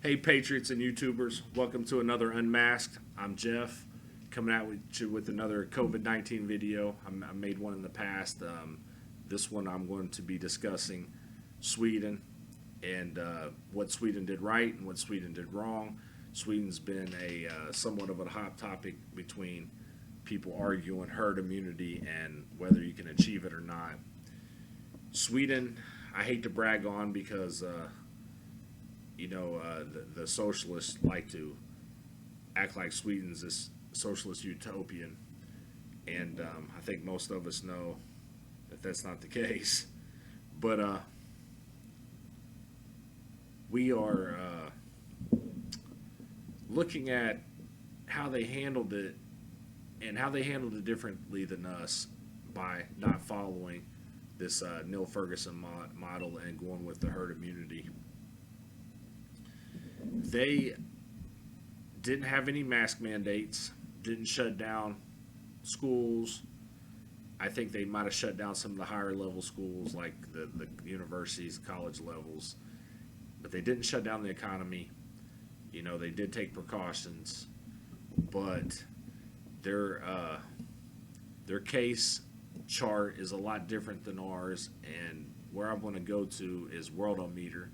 Hey, Patriots and YouTubers, welcome to another Unmasked. I'm Jeff, coming out with you with another COVID-19 video. I made one in the past. This one I'm going to be discussing Sweden and what Sweden did right and what Sweden did wrong. Sweden's been a somewhat of a hot topic between people arguing herd immunity and whether you can achieve it or not. Sweden, I hate to brag on because the socialists like to act like Sweden's this socialist utopian, and I think most of us know that that's not the case. But we are looking at how they handled it and how they handled it differently than us by not following this Neil Ferguson model and going with the herd immunity. They didn't have any mask mandates, didn't shut down schools. I think they might have shut down some of the higher level schools like the universities, college levels, but they didn't shut down the economy. You know, they did take precautions, but their case chart is a lot different than ours, and where I want to go to is Worldometer,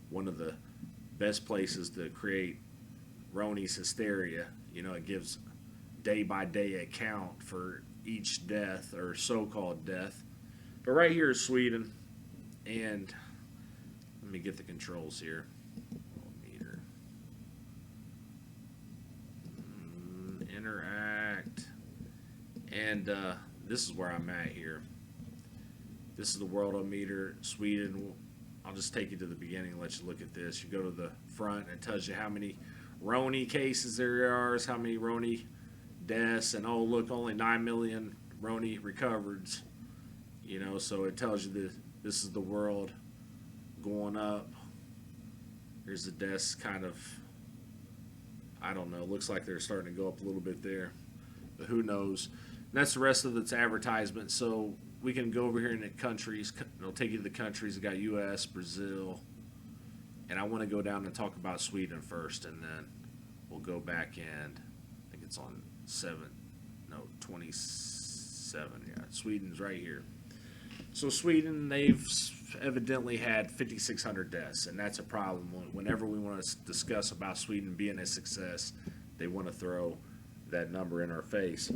one of the best places to create Roni's hysteria. You know, it gives day by day account for each death or so-called death. But right here is Sweden, and let me get the controls here. Meter. Interact. And this is where I'm at here. This is the Worldometer, Sweden. I'll just take you to the beginning and let you look at this. You go to the front and it tells you how many Roni cases there are, how many Roni deaths, and oh look, only 9 million Roni recovered. You know, so it tells you that this is the world going up. Here's the deaths kind of, I don't know, looks like they're starting to go up a little bit there, but who knows. And that's the rest of its advertisement. So we can go over here in the countries. It'll take you to the countries. We got U.S., Brazil, and I want to go down and talk about Sweden first, and then we'll go back and I think it's on 27. Yeah, Sweden's right here. So Sweden, they've evidently had 5,600 deaths, and that's a problem. Whenever we want to discuss about Sweden being a success, they want to throw that number in our face.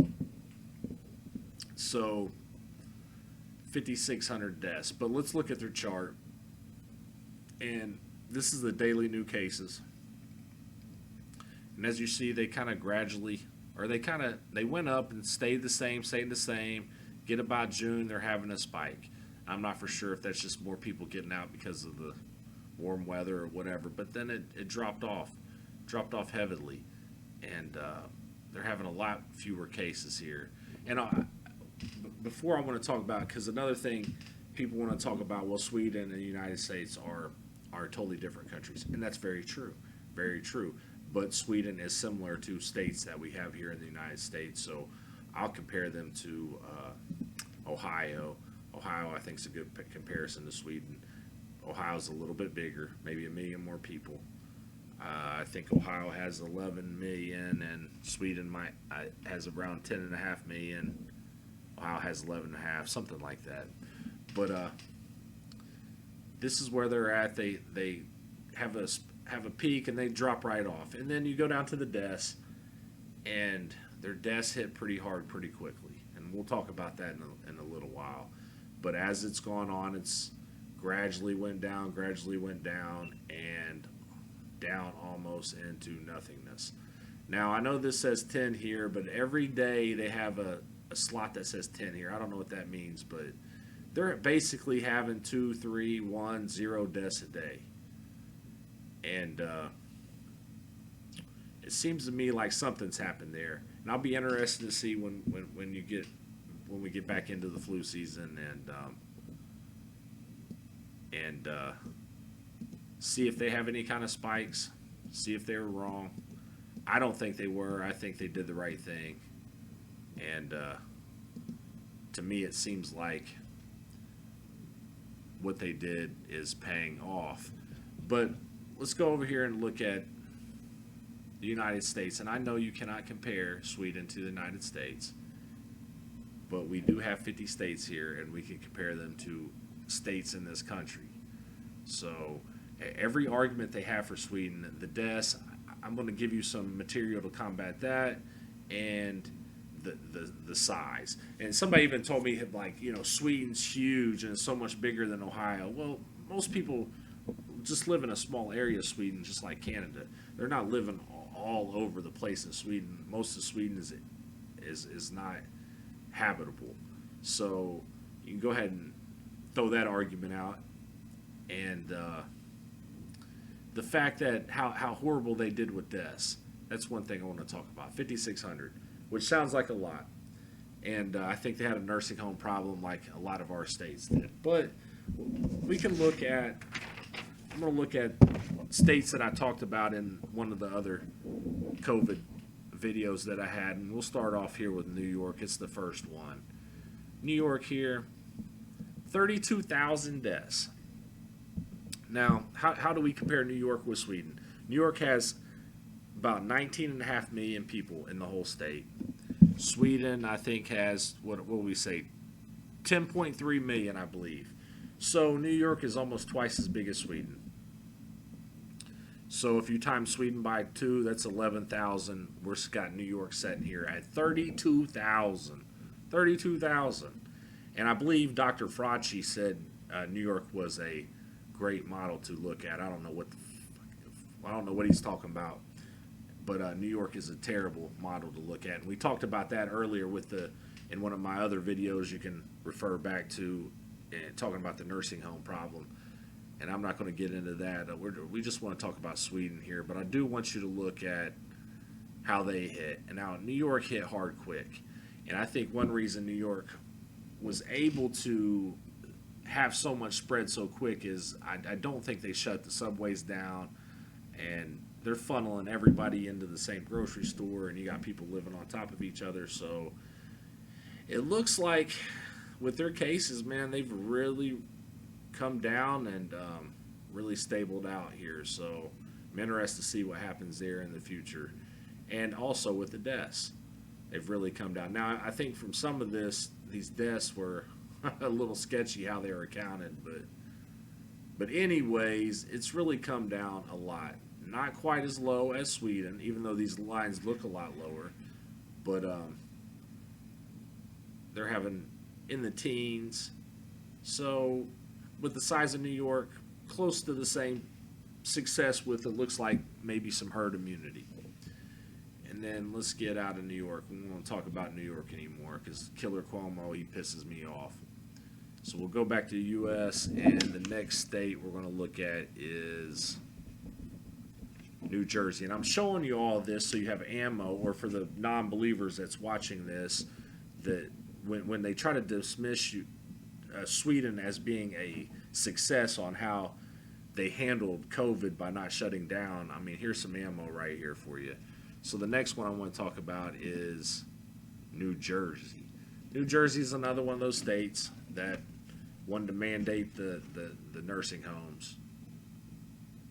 So 5,600 deaths. But let's look at their chart. And this is the daily new cases. And as you see, they kind of gradually, or they went up and stayed the same. Get about June, they're having a spike. I'm not for sure if that's just more people getting out because of the warm weather or whatever. But then it dropped off heavily. And they're having a lot fewer cases here. And before I want to talk about, because another thing people want to talk about, well, Sweden and the United States are totally different countries, and that's very true, very true. But Sweden is similar to states that we have here in the United States, so I'll compare them to Ohio. Ohio, I think, is a good comparison to Sweden. Ohio's a little bit bigger, maybe 1 million more people. I think Ohio has 11 million, and Sweden has around 10.5 million. Ohio has 11.5, something like that. But this is where they're at. They have a peak and they drop right off, and then you go down to the deaths, and their deaths hit pretty hard pretty quickly, and we'll talk about that in a little while. But as it's gone on, it's gradually went down, and down almost into nothingness. Now I know this says 10 here, but every day they have a slot that says 10 here. I don't know what that means, but they're basically having 2, 3, 1, 0 deaths a day. And it seems to me like something's happened there. And I'll be interested to see when we get back into the flu season and see if they have any kind of spikes, see if they were wrong. I don't think they were. I think they did the right thing. And to me, it seems like what they did is paying off. But let's go over here and look at the United States. And I know you cannot compare Sweden to the United States, but we do have 50 states here, and we can compare them to states in this country. So every argument they have for Sweden, the deaths, I'm going to give you some material to combat that, and the size. And somebody even told me, like, Sweden's huge and it's so much bigger than Ohio. Well, most people just live in a small area of Sweden, just like Canada. They're not living all over the place in Sweden. Most of Sweden is not habitable. So you can go ahead and throw that argument out. And the fact that how horrible they did with deaths, that's one thing I want to talk about. 5,600, which sounds like a lot. And I think they had a nursing home problem like a lot of our states did. But we can look at, I'm going to look at states that I talked about in one of the other COVID videos that I had. And we'll start off here with New York. It's the first one. New York here, 32,000 deaths. Now, how do we compare New York with Sweden? New York has about 19.5 million people in the whole state. Sweden, I think, has, what will we say, 10.3 million, I believe. So New York is almost twice as big as Sweden. So if you times Sweden by 2, that's 11,000. We've got New York sitting here at 32,000. 32,000. And I believe Dr. Fauci said New York was a great model to look at. I don't know what he's talking about, but New York is a terrible model to look at. And we talked about that earlier in one of my other videos. You can refer back to talking about the nursing home problem, and I'm not going to get into that. We just want to talk about Sweden here, but I do want you to look at how they hit. And now New York hit hard quick, and I think one reason New York was able to have so much spread so quick is I don't think they shut the subways down, and they're funneling everybody into the same grocery store, and you got people living on top of each other. So it looks like with their cases, man, they've really come down and really stabled out here. So I'm interested to see what happens there in the future. And also with the deaths, they've really come down. Now, I think from some of these deaths were a little sketchy how they were counted, but anyways, it's really come down a lot. Not quite as low as Sweden, even though these lines look a lot lower, but they're having in the teens. So with the size of New York, close to the same success with, it looks like, maybe some herd immunity. And then let's get out of New York. We won't talk about New York anymore because Killer Cuomo, he pisses me off. So we'll go back to the U.S., and the next state we're going to look at is New Jersey. And I'm showing you all of this so you have ammo, or for the non-believers that's watching this, that when they try to dismiss Sweden as being a success on how they handled COVID by not shutting down, I mean, here's some ammo right here for you. So the next one I want to talk about is New Jersey. New Jersey is another one of those states that wanted to mandate the nursing homes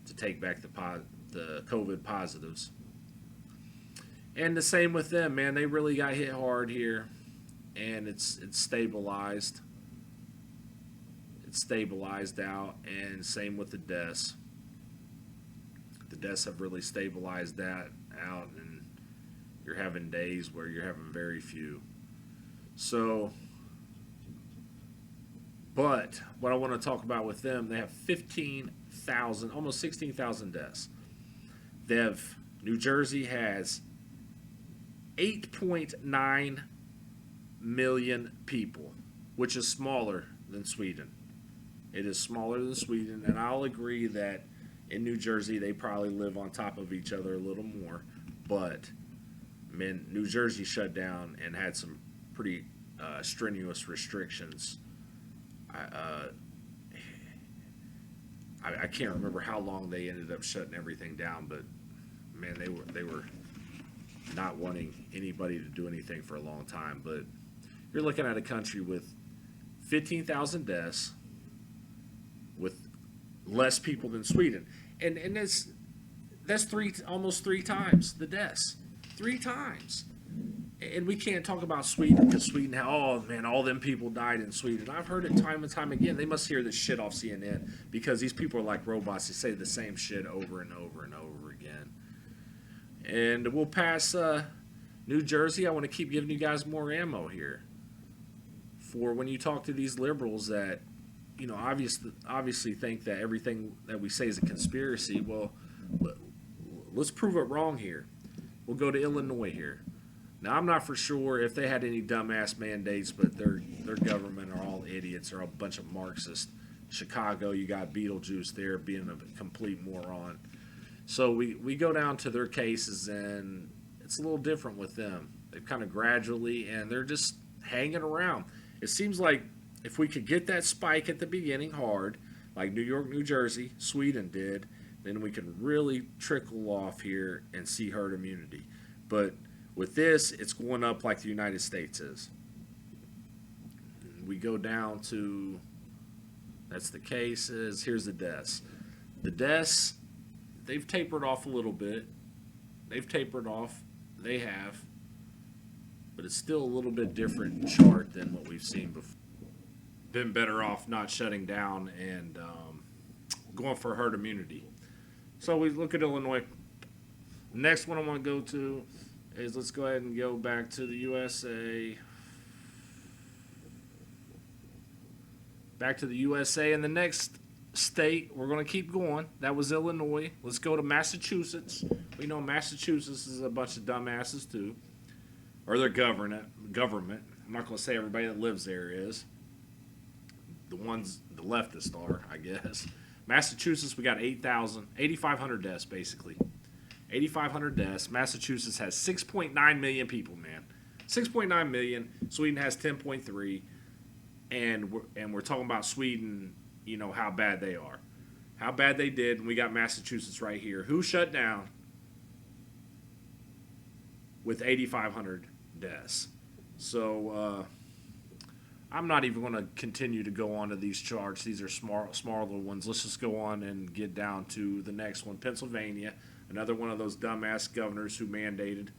to take back the COVID positives. And the same with them, man. They really got hit hard here, and it's stabilized. It's stabilized out, and same with the deaths. The deaths have really stabilized that out, and you're having days where you're having very few. So, but what I want to talk about with them, they have 15,000, almost 16,000 deaths. New Jersey has 8.9 million people, which is smaller than Sweden. It is smaller than Sweden, and I'll agree that in New Jersey they probably live on top of each other a little more, but man, New Jersey shut down and had some pretty strenuous restrictions. I can't remember how long they ended up shutting everything down, but man, they were not wanting anybody to do anything for a long time. But you're looking at a country with 15,000 deaths, with less people than Sweden. and that's almost three times the deaths, 3 times. And we can't talk about Sweden because Sweden, oh man, all them people died in Sweden. I've heard it time and time again. They must hear this shit off CNN because these people are like robots. They say the same shit over and over and over again. And we'll pass New Jersey. I want to keep giving you guys more ammo here for when you talk to these liberals that, obviously think that everything that we say is a conspiracy. Well, let's prove it wrong here. We'll go to Illinois here. Now, I'm not for sure if they had any dumbass mandates, but their government are all idiots or a bunch of Marxists. Chicago, you got Beetlejuice there being a complete moron. So we go down to their cases, and it's a little different with them. They've kind of gradually, and they're just hanging around. It seems like if we could get that spike at the beginning hard, like New York, New Jersey, Sweden did, then we can really trickle off here and see herd immunity. But with this, it's going up like the United States is. We go down to, that's the cases. Here's the deaths. The deaths, they've tapered off a little bit. They've tapered off. They have. But it's still a little bit different chart than what we've seen before. Been better off not shutting down and going for herd immunity. So we look at Illinois. Next one I want to go to is, let's go ahead and go back to the USA. Back to the USA, and the next state, we're going to keep going. That was Illinois. Let's go to Massachusetts. We know Massachusetts is a bunch of dumbasses too. Or their government. I'm not going to say everybody that lives there is. The ones, the leftists are, I guess. Massachusetts, we got 8,500 deaths, basically. 8,500 deaths. Massachusetts has 6.9 million people, man. 6.9 million. Sweden has 10.3. And we're talking about Sweden, how bad they are. How bad they did. And we got Massachusetts right here. Who shut down with 8,500 deaths? So I'm not even going to continue to go on to these charts. These are smaller ones. Let's just go on and get down to the next one. Pennsylvania, another one of those dumbass governors who mandated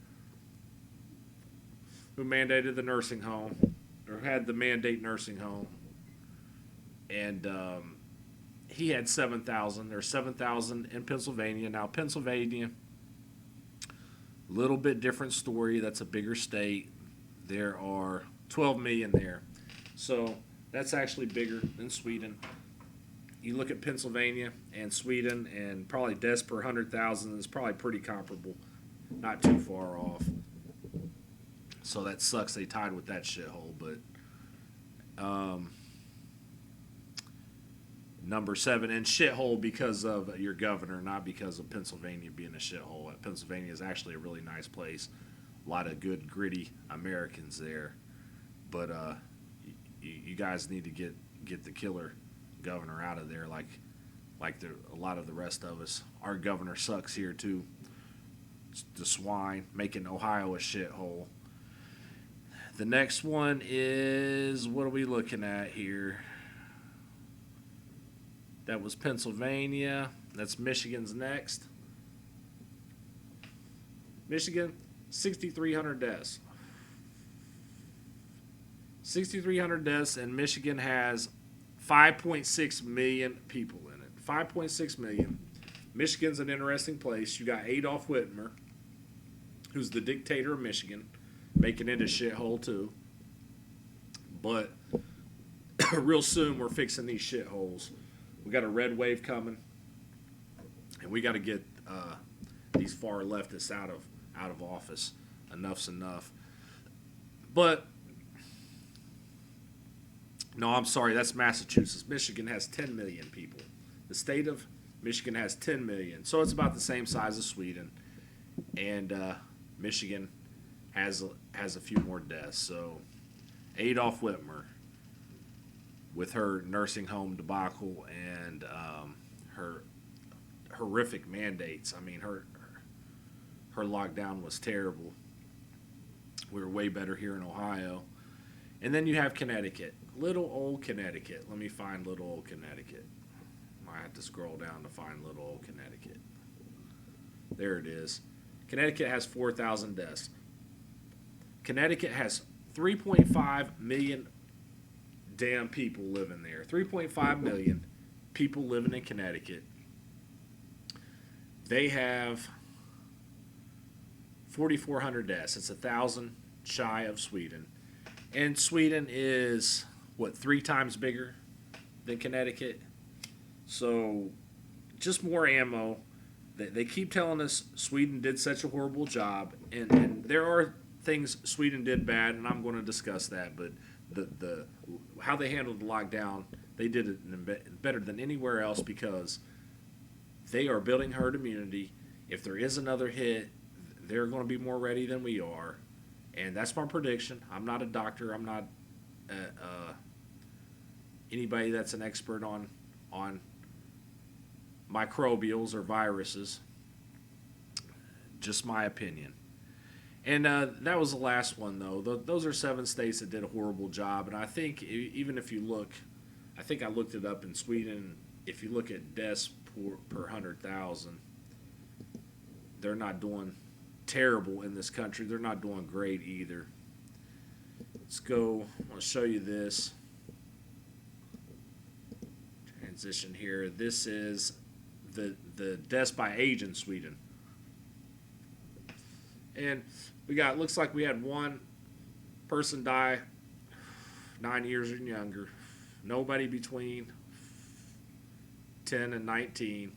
the nursing home, or had the mandate nursing home. And he had 7,000. There's 7,000 in Pennsylvania. Now, Pennsylvania, a little bit different story. That's a bigger state. There are 12 million there. So that's actually bigger than Sweden. You look at Pennsylvania and Sweden, and probably deaths per 100,000 is probably pretty comparable. Not too far off. So that sucks they tied with that shithole. But number 7, and shithole because of your governor, not because of Pennsylvania being a shithole. Pennsylvania is actually a really nice place. A lot of good, gritty Americans there. But you guys need to get the killer governor out of there, like a lot of the rest of us. Our governor sucks here too. It's the swine, making Ohio a shithole. The next one is, what are we looking at here? That was Pennsylvania. That's Michigan's next. Michigan, 6,300 deaths. 6,300 deaths, and Michigan has 5.6 million people in it. 5.6 million. Michigan's an interesting place. You got Adolf Hitler, who's the dictator of Michigan, making it a shithole too. But real soon we're fixing these shitholes. We got a red wave coming, and we got to get these far leftists out of office. Enough's enough. But no, I'm sorry, that's Massachusetts. Michigan has 10 million people. The state of Michigan has 10 million. So it's about the same size as Sweden. And Michigan has a few more deaths. So Adolf Hitler, with her nursing home debacle and her horrific mandates. I mean, her lockdown was terrible. We were way better here in Ohio. And then you have Connecticut. Little old Connecticut. Let me find little old Connecticut. My I have to scroll down to find little old Connecticut. There it is. Connecticut has 4,000 deaths. Connecticut has 3.5 million damn people living there. 3.5 million people living in Connecticut. They have 4,400 deaths. It's 1,000 shy of Sweden. And Sweden is, what, 3 times bigger than Connecticut? So, just more ammo. They keep telling us Sweden did such a horrible job. And there are things Sweden did bad, and I'm going to discuss that. But the how they handled the lockdown, they did it better than anywhere else because they are building herd immunity. If there is another hit, they're going to be more ready than we are. And that's my prediction. I'm not a doctor. I'm not anybody that's an expert on microbials or viruses. Just my opinion. And that was the last one, though. Those are 7 states that did a horrible job. And I think even if you look, I think I looked it up in Sweden. If you look at deaths per 100,000, they're not doing terrible in this country. They're not doing great either. Let's go. I want to show you this. Transition here. This is the deaths by age in Sweden. And looks like we had one person die 9 years and younger. Nobody between 10 and 19.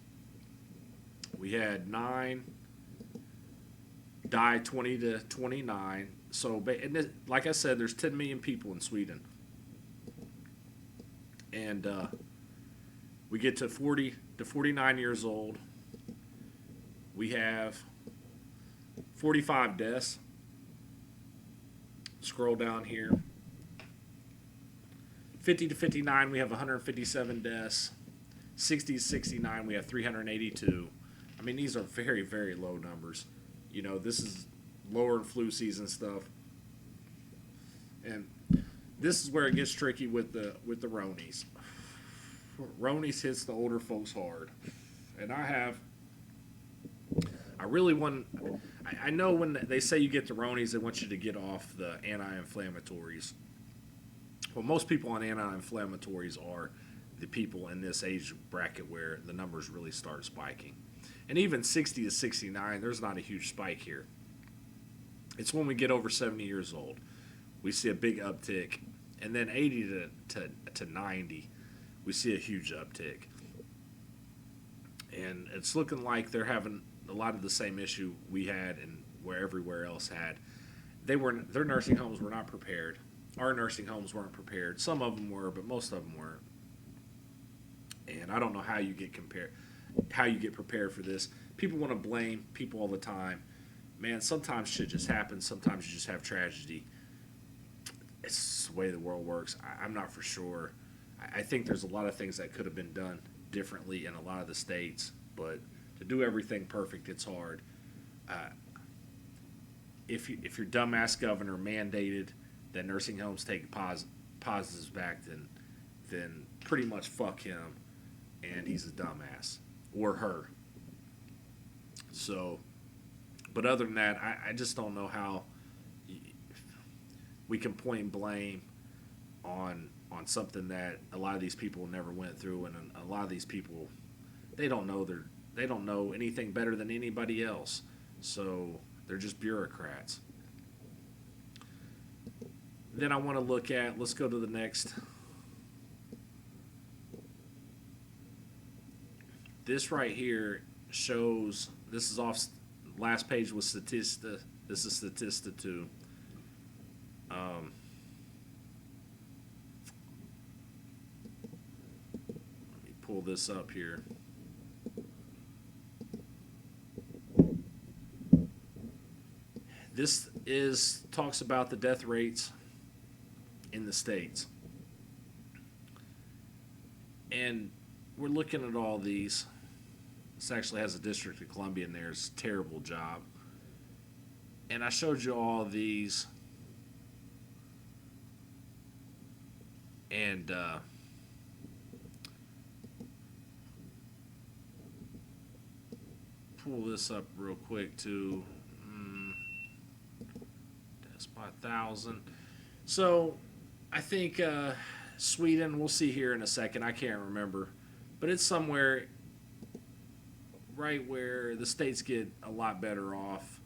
We had 9 die 20 to 29. So, and like I said, there's 10 million people in Sweden. And we get to 40 to 49 years old. We have 45 deaths. Scroll down here. 50 to 59, we have 157 deaths. 60 to 69, we have 382. I mean, these are very, very low numbers. You know, this is lower in flu season stuff. And this is where it gets tricky with the Ronies. Ronies hits the older folks hard. And I really want, I know when they say you get the Ronies, they want you to get off the anti-inflammatories. Well, most people on anti-inflammatories are the people in this age bracket where the numbers really start spiking. And even 60 to 69, there's not a huge spike here. It's when we get over 70 years old, we see a big uptick. And then 80 to 90, we see a huge uptick. And it's looking like they're having a lot of the same issue we had and where everywhere else had. Their nursing homes were not prepared. Our nursing homes weren't prepared. Some of them were, but most of them weren't. And I don't know how you get prepared for this. People want to blame people all the time. Man, sometimes shit just happens. Sometimes you just have tragedy. It's the way the world works. I'm not for sure. I think there's a lot of things that could have been done differently in a lot of the states, but to do everything perfect, it's hard. If your dumbass governor mandated that nursing homes take positives back, then pretty much fuck him, and he's a dumbass, or her. So, but other than that, I just don't know how we can point blame on something that a lot of these people never went through, and a lot of these people, they don't know anything better than anybody else. So they're just bureaucrats. Then I want to look at, let's go to the next. This right here shows, this is off, last page was Statista. This is Statista 2. Let me pull this up here. This talks about the death rates in the states. And we're looking at all these. This actually has a District of Columbia in there. It's a terrible job. And I showed you all these. And pull this up real quick too. Deaths by 1,000. So I think Sweden, we'll see here in a second. I can't remember. But it's somewhere right where the states get a lot better off.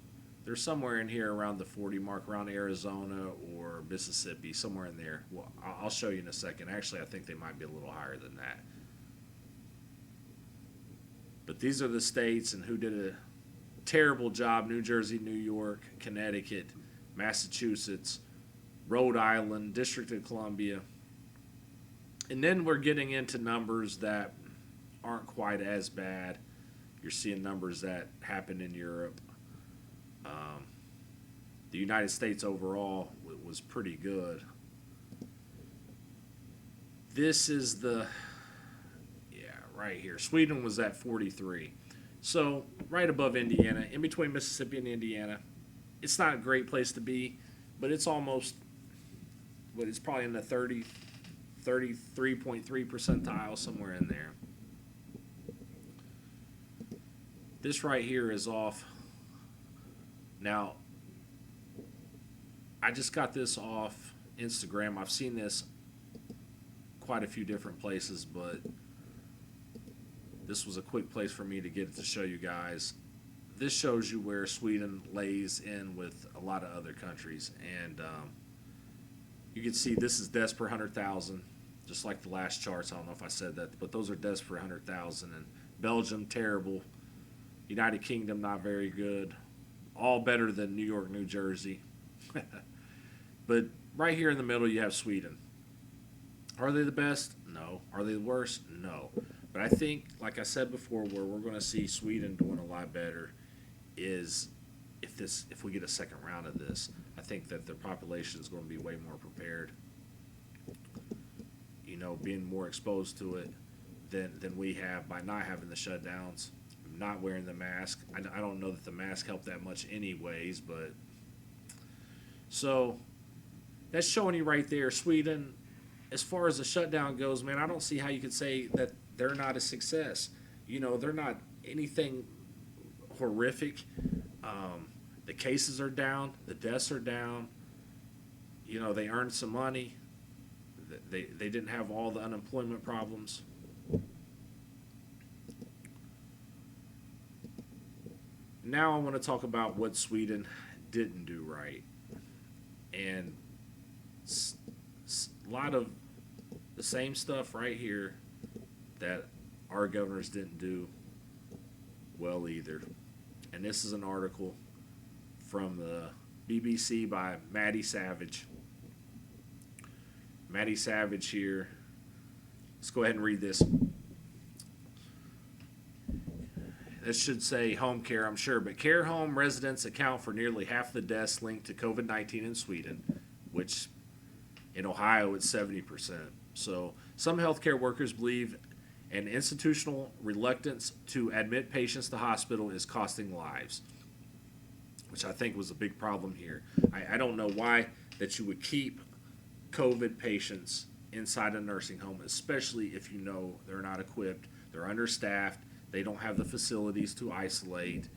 They're somewhere in here around the 40 mark, around Arizona or Mississippi, somewhere in there. Well, I'll show you in a second. Actually, I think they might be a little higher than that. But these are the states and who did a terrible job: New Jersey, New York, Connecticut, Massachusetts, Rhode Island, District of Columbia. And then we're getting into numbers that aren't quite as bad. You're seeing numbers that happen in Europe. The United States overall was pretty good. This is right here. Sweden was at 43. So right above Indiana, in between Mississippi and Indiana. It's not a great place to be, but it's almost, but it's probably in the 33.3 percentile, somewhere in there. This right here is off. Now, I just got this off Instagram. I've seen this quite a few different places, but this was a quick place for me to get it to show you guys. This shows you where Sweden lays in with a lot of other countries. And you can see this is deaths per 100,000, just like the last charts. I don't know if I said that, but those are deaths per 100,000. And Belgium, terrible. United Kingdom, not very good. All better than New York, New Jersey. But right here in the middle, you have Sweden. Are they the best? No. Are they the worst? No. But I think, like I said before, where we're going to see Sweden doing a lot better is if we get a second round of this. I think that their population is going to be way more prepared. You know, being more exposed to it than we have by not having the shutdowns, not wearing the mask. I don't know that the mask helped that much anyways, but so that's showing you right there. Sweden, as far as the shutdown goes, man, I don't see how you could say that they're not a success. You know, they're not anything horrific. The cases are down. The deaths are down. You know, they earned some money. They didn't have all the unemployment problems. Now I want to talk about what Sweden didn't do right. And a lot of the same stuff right here that our governors didn't do well either. And this is an article from the BBC by Maddie Savage. Maddie Savage here. Let's go ahead and read this. This should say home care, I'm sure, but care home residents account for nearly half the deaths linked to COVID-19 in Sweden, which in Ohio it's 70%. So some healthcare workers believe an institutional reluctance to admit patients to hospital is costing lives, which I think was a big problem here. I don't know why that you would keep COVID patients inside a nursing home, especially if you know they're not equipped, they're understaffed, they don't have the facilities to isolate.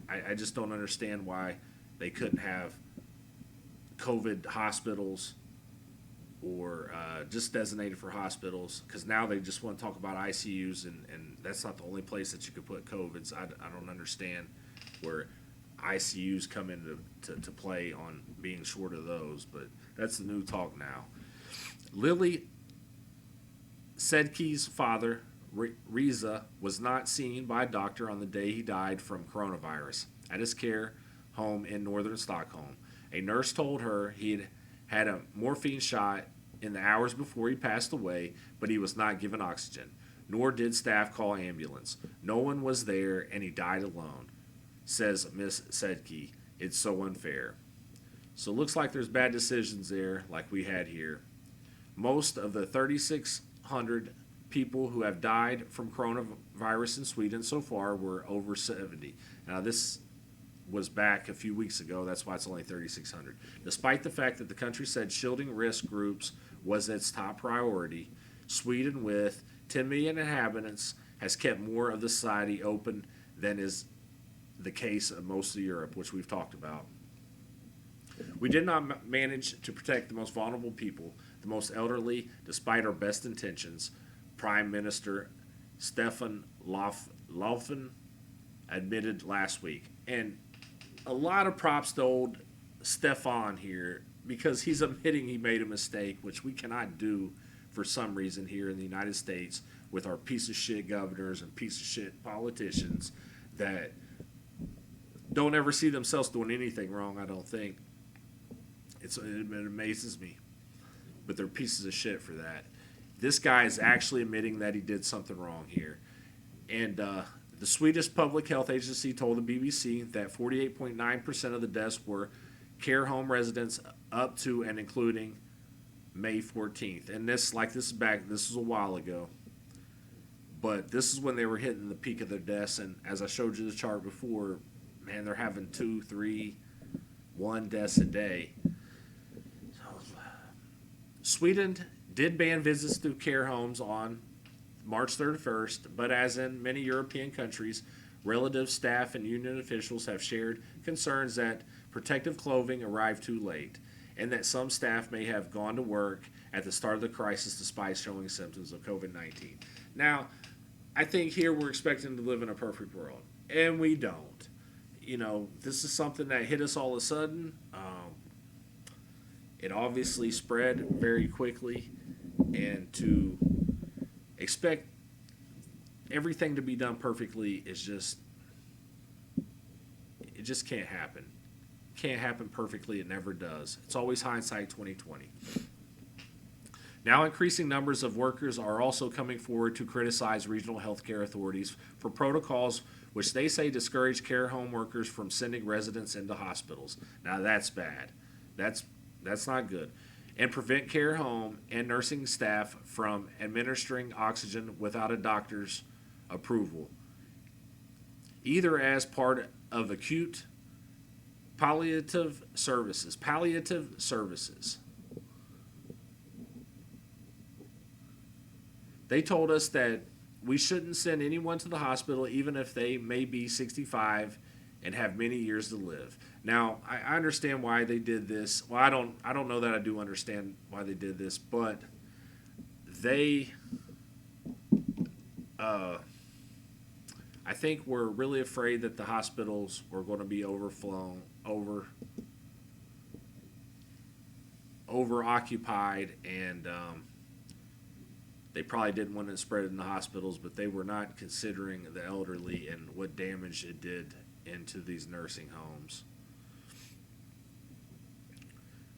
I just don't understand why they couldn't have COVID hospitals or just designated for hospitals, because now they just want to talk about ICUs, and that's not the only place that you could put COVIDs. I don't understand where ICUs come into to play on being short of those, but that's the new talk now. Lily Sedke's father, Riza, was not seen by a doctor on the day he died from coronavirus at his care home in northern Stockholm. A nurse told her he had a morphine shot in the hours before he passed away, but he was not given oxygen, nor did staff call ambulance. No one was there, and he died alone, says Miss Sedke. It's so unfair. So it looks like there's bad decisions there, like we had here. Most of the 3,600 people who have died from coronavirus in Sweden so far were over 70. Now, this was back a few weeks ago. That's why it's only 3,600. Despite the fact that the country said shielding risk groups was its top priority, Sweden, with 10 million inhabitants, has kept more of the society open than is the case of most of Europe, which we've talked about. We did not manage to protect the most vulnerable people, the most elderly, despite our best intentions, Prime Minister Stefan Löfven admitted last week. And a lot of props to old Stefan here, because he's admitting he made a mistake, which we cannot do for some reason here in the United States with our piece of shit governors and piece of shit politicians that don't ever see themselves doing anything wrong, I don't think. It amazes me. But they're pieces of shit for that. This guy is actually admitting that he did something wrong here. And the Swedish Public Health Agency told the BBC that 48.9% of the deaths were care home residents up to and including May 14th. And this is a while ago. But this is when they were hitting the peak of their deaths. And as I showed you the chart before, man, they're having 2, 3, 1 deaths a day. Sweden did ban visits to care homes on March 31st, but as in many European countries, relatives, staff, and union officials have shared concerns that protective clothing arrived too late, and that some staff may have gone to work at the start of the crisis despite showing symptoms of COVID-19. Now, I think here we're expecting to live in a perfect world, and we don't. You know, this is something that hit us all of a sudden. It obviously spread very quickly, and to expect everything to be done perfectly is just, it just can't happen. Can't happen perfectly. It never does. It's always hindsight 2020. Now, increasing numbers of workers are also coming forward to criticize regional healthcare authorities for protocols which they say discourage care home workers from sending residents into hospitals. Now, that's bad. That's not good. And prevent care home and nursing staff from administering oxygen without a doctor's approval, either as part of acute palliative services. They told us that we shouldn't send anyone to the hospital even if they may be 65 and have many years to live. Now, I understand why they did this. Well, I don't know that I do understand why they did this, but they, I think were really afraid that the hospitals were going to be overoccupied, and they probably didn't want to spread it in the hospitals, but they were not considering the elderly and what damage it did into these nursing homes.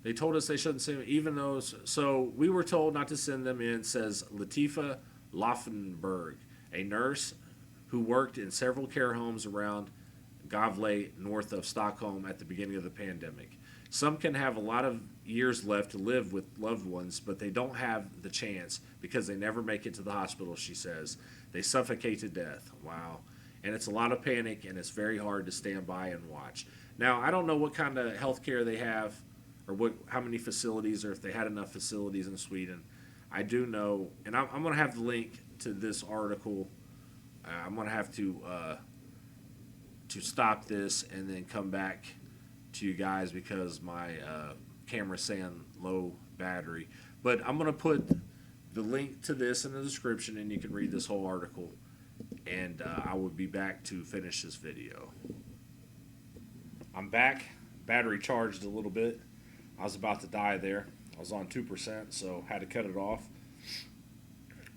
They told us they shouldn't send even those. So we were told not to send them in, says Latifa Laufenberg, a nurse who worked in several care homes around Gavle, north of Stockholm, at the beginning of the pandemic. Some can have a lot of years left to live with loved ones, but they don't have the chance because they never make it to the hospital, she says. They suffocate to death. Wow. And it's a lot of panic, and it's very hard to stand by and watch. Now, I don't know what kind of health care they have, or how many facilities, or if they had enough facilities in Sweden. I do know, and I'm going to have the link to this article. I'm going to have to stop this and then come back to you guys because my camera's saying low battery. But I'm going to put the link to this in the description, and you can read this whole article. And I will be back to finish this video. I'm back. Battery charged a little bit. I was about to die there. I was on 2%, so had to cut it off.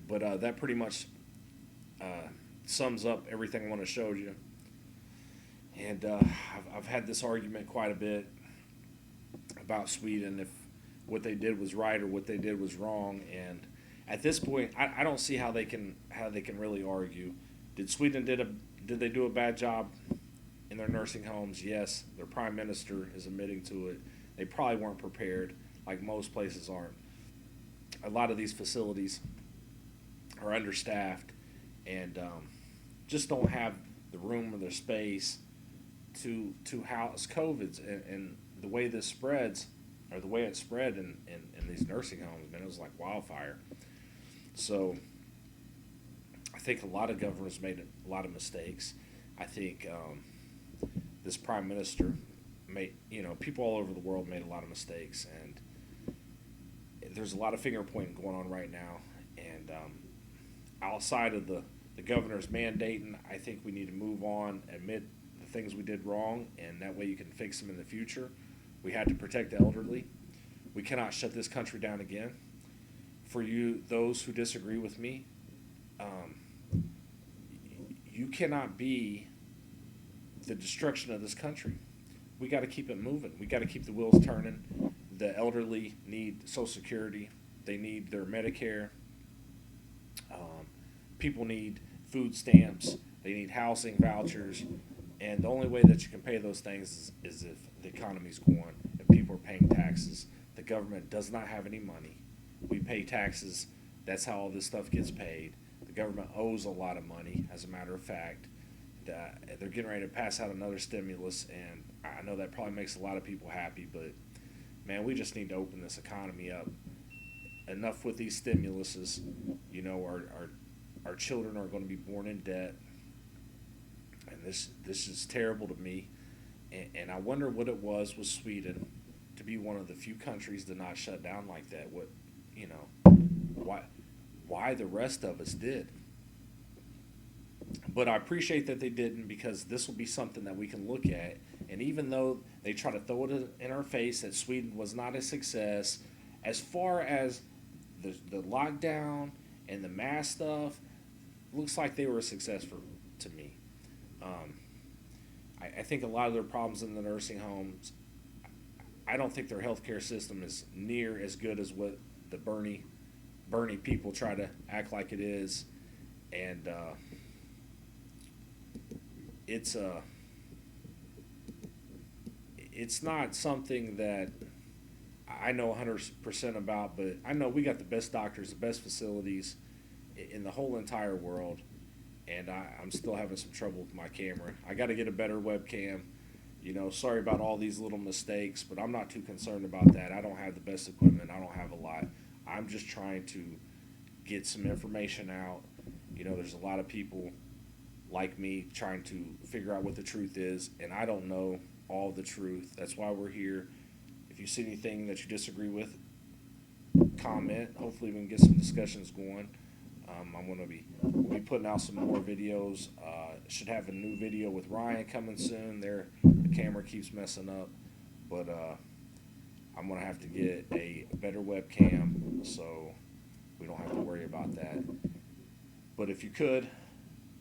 But that pretty much sums up everything I want to show you. And I've had this argument quite a bit about Sweden, if what they did was right or what they did was wrong. And at this point, I don't see how they can really argue. Did Sweden did they do a bad job in their nursing homes? Yes. Their prime minister is admitting to it. They probably weren't prepared, like most places aren't. A lot of these facilities are understaffed and just don't have the room or the space to house COVIDs. And the way this spreads, or the way it spread in these nursing homes, man, it was like wildfire. So I think a lot of governments made a lot of mistakes. I think this prime minister made, people all over the world made a lot of mistakes, and there's a lot of finger pointing going on right now. And outside of the governor's mandating, I think we need to move on, admit the things we did wrong, and that way you can fix them in the future. We had to protect the elderly. We cannot shut this country down again. For you, those who disagree with me, you cannot be the destruction of this country. We got to keep it moving. We got to keep the wheels turning. The elderly need Social Security. They need their Medicare. People need food stamps. They need housing vouchers. And the only way that you can pay those things is if the economy's going, if people are paying taxes. The government does not have any money. We pay taxes. That's how all this stuff gets paid. The government owes a lot of money, as a matter of fact. They're getting ready to pass out another stimulus, and I know that probably makes a lot of people happy, but man, we just need to open this economy up. Enough with these stimuluses. Our children are going to be born in debt, and this is terrible to me. And I wonder what it was with Sweden to be one of the few countries to not shut down like that. Why the rest of us did. But I appreciate that they didn't, because this will be something that we can look at. And even though they try to throw it in our face that Sweden was not a success, as far as the lockdown and the mask stuff, looks like they were a success to me. I think a lot of their problems in the nursing homes, I don't think their healthcare system is near as good as what the Bernie people try to act like it is. And it's not something that I know 100% about, but I know we got the best doctors, the best facilities in the whole entire world, and I'm still having some trouble with my camera. I got to get a better webcam. Sorry about all these little mistakes, but I'm not too concerned about that. I don't have the best equipment. I don't have a lot. I'm just trying to get some information out. There's a lot of people like me trying to figure out what the truth is, and I don't know all the truth. That's why we're here. If you see anything that you disagree with, comment. Hopefully we can get some discussions going. We'll be putting out some more videos. Should have a new video with Ryan coming soon. The camera keeps messing up, but I'm gonna have to get a better webcam so we don't have to worry about that. But if you could,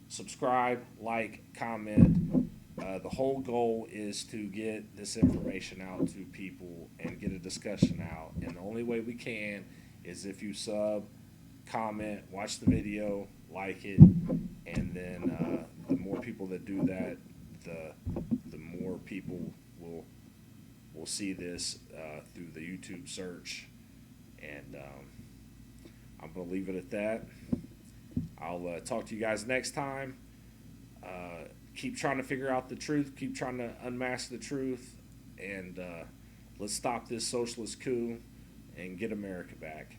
subscribe, like, comment. The whole goal is to get this information out to people and get a discussion out. And the only way we can is if you sub, comment, watch the video, like it, and then the more people that do that, the more people will see this through the YouTube search. And I'm going to leave it at that. I'll talk to you guys next time. Keep trying to figure out the truth. Keep trying to unmask the truth. And let's stop this socialist coup and get America back.